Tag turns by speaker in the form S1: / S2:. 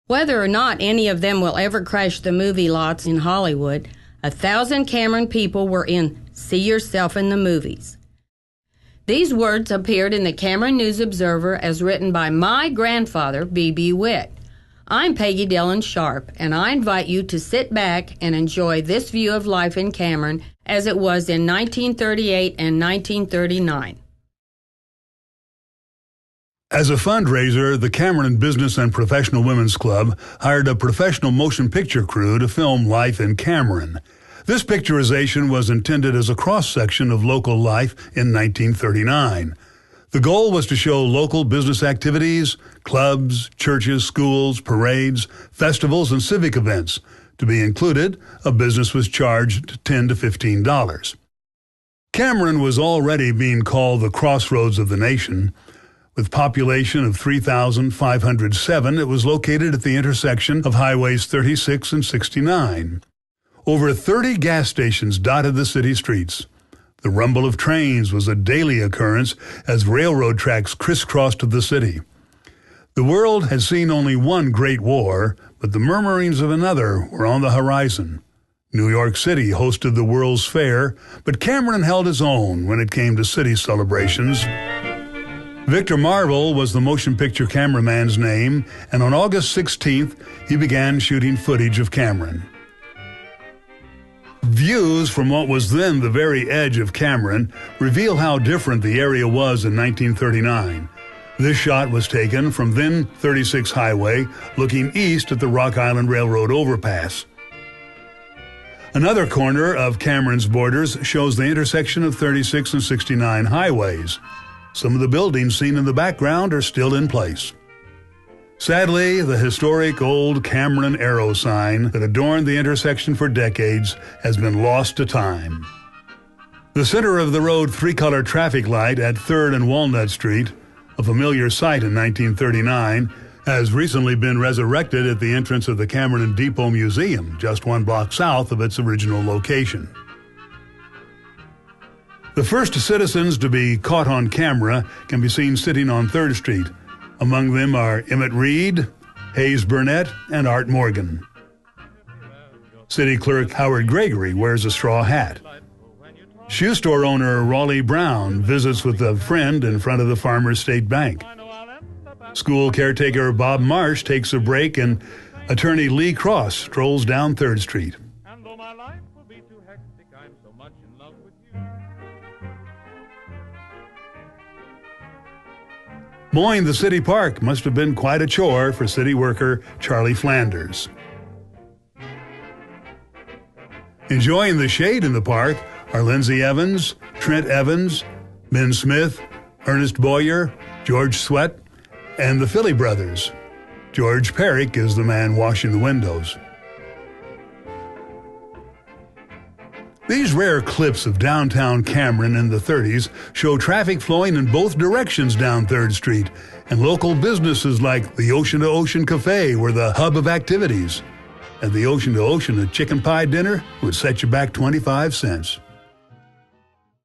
S1: Whether or not any of them will ever crash the movie lots in Hollywood, 1,000 Cameron people were in See Yourself in the Movies. These words appeared in the Cameron News Observer as written by my grandfather, B.B. Witt. I'm Peggy Dillon Sharp, and I invite you to sit back and enjoy this view of life in Cameron as it was in 1938 and 1939.
S2: As a fundraiser, the Cameron Business and Professional Women's Club hired a professional motion picture crew to film life in Cameron. This picturization was intended as a cross-section of local life in 1939. The goal was to show local business activities, clubs, churches, schools, parades, festivals, and civic events. To be included, a business was charged $10 to $15. Cameron was already being called the crossroads of the nation. With population of 3,507, it was located at the intersection of Highways 36 and 69. Over 30 gas stations dotted the city streets. The rumble of trains was a daily occurrence as railroad tracks crisscrossed the city. The world had seen only one great war, but the murmurings of another were on the horizon. New York City hosted the World's Fair, but Cameron held its own when it came to city celebrations. Victor Marvel was the motion picture cameraman's name, and on August 16th, he began shooting footage of Cameron. Views from what was then the very edge of Cameron reveal how different the area was in 1939. This shot was taken from then 36 Highway, looking east at the Rock Island Railroad overpass. Another corner of Cameron's borders shows the intersection of 36 and 69 highways. Some of the buildings seen in the background are still in place. Sadly, the historic old Cameron arrow sign that adorned the intersection for decades has been lost to time. The center-of-the-road three-color traffic light at 3rd and Walnut Street, a familiar sight in 1939, has recently been resurrected at the entrance of the Cameron Depot Museum, just 1 block south of its original location. The first citizens to be caught on camera can be seen sitting on 3rd Street. Among them are Emmett Reed, Hayes Burnett, and Art Morgan. City Clerk Howard Gregory wears a straw hat. Shoe store owner Raleigh Brown visits with a friend in front of the Farmers State Bank. School caretaker Bob Marsh takes a break, and attorney Lee Cross strolls down 3rd Street. Mowing the city park must have been quite a chore for city worker Charlie Flanders. Enjoying the shade in the park are Lindsay Evans, Trent Evans, Ben Smith, Ernest Boyer, George Sweat, and the Philly brothers. George Perrick is the man washing the windows. These rare clips of downtown Cameron in the 30s show traffic flowing in both directions down 3rd Street, and local businesses like the Ocean to Ocean Cafe were the hub of activities. At the Ocean to Ocean, a chicken pie dinner would set you back 25 cents.